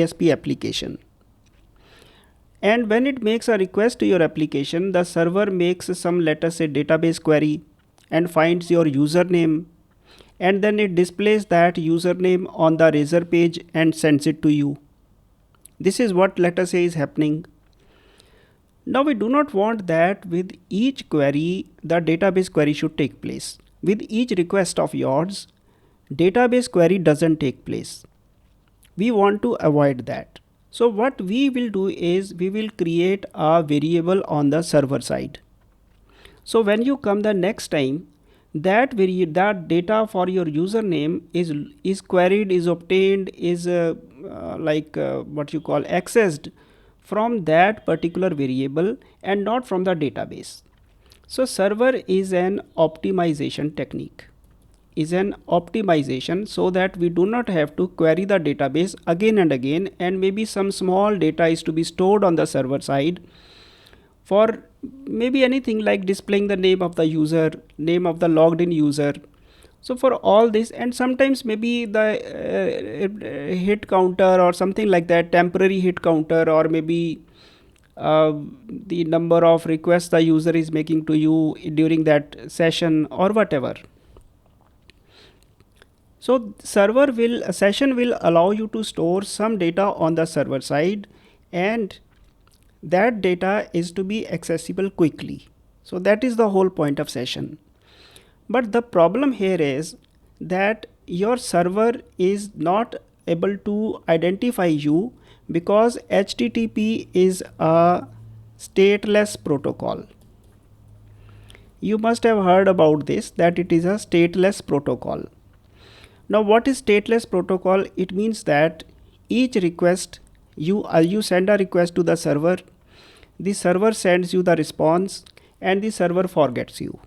ASP application. And when it makes a request to your application, the server makes some, let us say, database query and finds your username, and then it displays that username on the Razor page and sends it to you. This is what, let us say, is happening. Now we do not want that with each query the database query should take place. With each request of yours, database query doesn't take place. We want to avoid that. So what we will do is we will create a variable on the server side. So when you come the next time, that data for your username is queried, is obtained, is what you call accessed from that particular variable and not from the database. So server is an optimization technique, is an optimization so that we do not have to query the database again and again, and maybe some small data is to be stored on the server side for maybe anything like displaying the name of the user, name of the logged in user. So for all this, and sometimes maybe the hit counter or something like that, temporary hit counter, or maybe the number of requests the user is making to you during that session or whatever. So a session will allow you to store some data on the server side, and that data is to be accessible quickly. So that is the whole point of session. But the problem here is that your server is not able to identify you because HTTP is a stateless protocol. You must have heard about this, that it is a stateless protocol. Now what is stateless protocol? It means that each request, you send a request to the server sends you the response, and the server forgets you.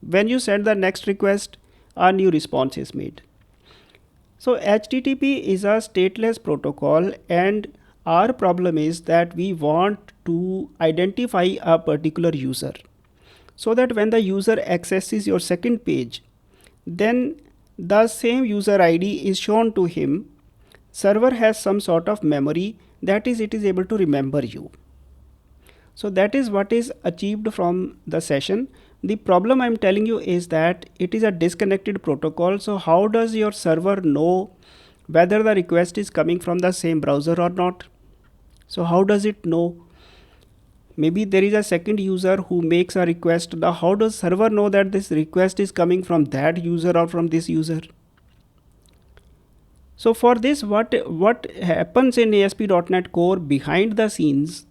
When you send the next request, a new response is made. So HTTP is a stateless protocol, and our problem is that we want to identify a particular user so that when the user accesses your second page, then the same user ID is shown to him. Server has some sort of memory, that is, it is able to remember you. So that is what is achieved from the session. The problem I'm telling you is that it is a disconnected protocol. So how does your server know whether the request is coming from the same browser or not? So how does it know? Maybe there is a second user who makes a request. Now how does server know that this request is coming from that user or from this user? So for this, what happens in ASP.NET Core behind the scenes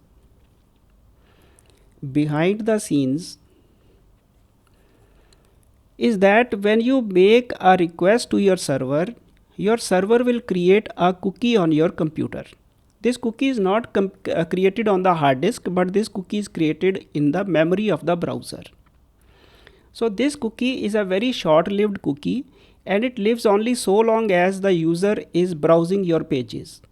is that when you make a request to your server will create a cookie on your computer. This cookie is not created on the hard disk, but this cookie is created in the memory of the browser. So this cookie is a very short-lived cookie, and it lives only so long as the user is browsing your pages.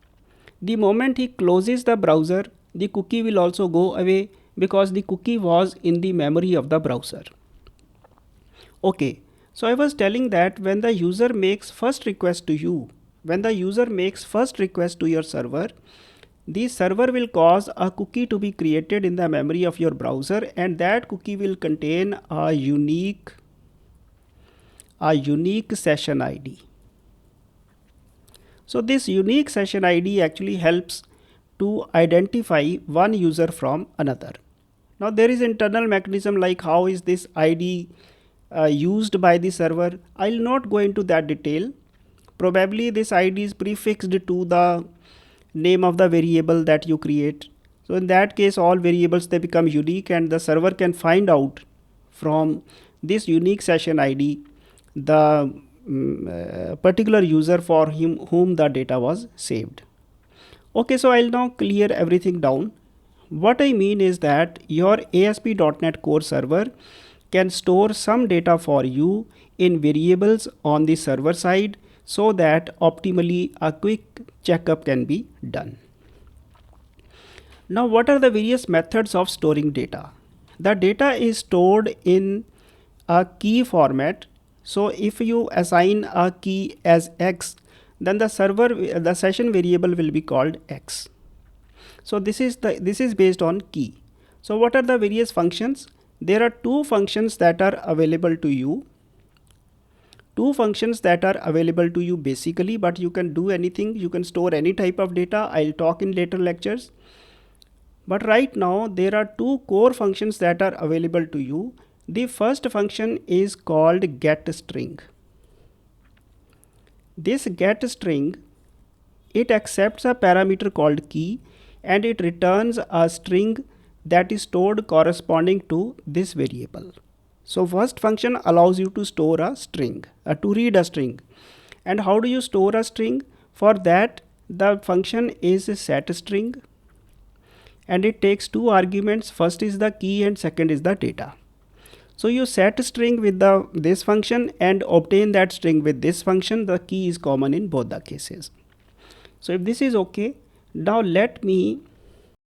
The moment he closes the browser, the cookie will also go away because the cookie was in the memory of the browser. Okay, so I was telling that when the user makes first request to you, when the user makes first request to your server, the server will cause a cookie to be created in the memory of your browser, and that cookie will contain a unique session ID. So this unique session ID actually helps to identify one user from another. Now there is internal mechanism like how is this ID used by the server. I'll not go into that detail. Probably this ID is prefixed to the name of the variable that you create. So in that case, all variables, they become unique, and the server can find out from this unique session ID the particular user for whom the data was saved. Okay, so I'll now clear everything down. What I mean is that your ASP.NET Core server can store some data for you in variables on the server side so that optimally a quick checkup can be done. Now, what are the various methods of storing data? The data is stored in a key format. So if you assign a key as X, then the session variable will be called x. So this is based on key. So what are the various functions? There are two functions that are available to you. Two functions that are available to you basically, but you can do anything. You can store any type of data. I'll talk in later lectures. But right now there are two core functions that are available to you. The first function is called getString. This getString, it accepts a parameter called key and it returns a string that is stored corresponding to this variable. So first function allows you to store a string, to read a string. And how do you store a string? For that, the function is setString and it takes two arguments. First is the key and second is the data. So you set a string with this function and obtain that string with this function. The key is common in both the cases. So if this is okay, now let me